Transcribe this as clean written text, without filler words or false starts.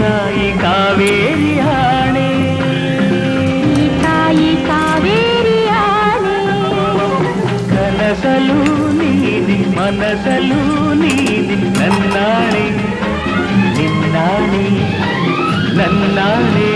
ತಾಯಿ ಕಾವೇರಿ ಆಣೆ, ಈ ತಾಯಿ ಕಾವೇರಿ ಆಣೆ. ಕನಸಲು ನೀನಿ ಮನಸಲು ನೀನಿ ನನ್ನಾಣೆ, ನಿನ್ನಾಣೆ ನನ್ನಾಣೆ.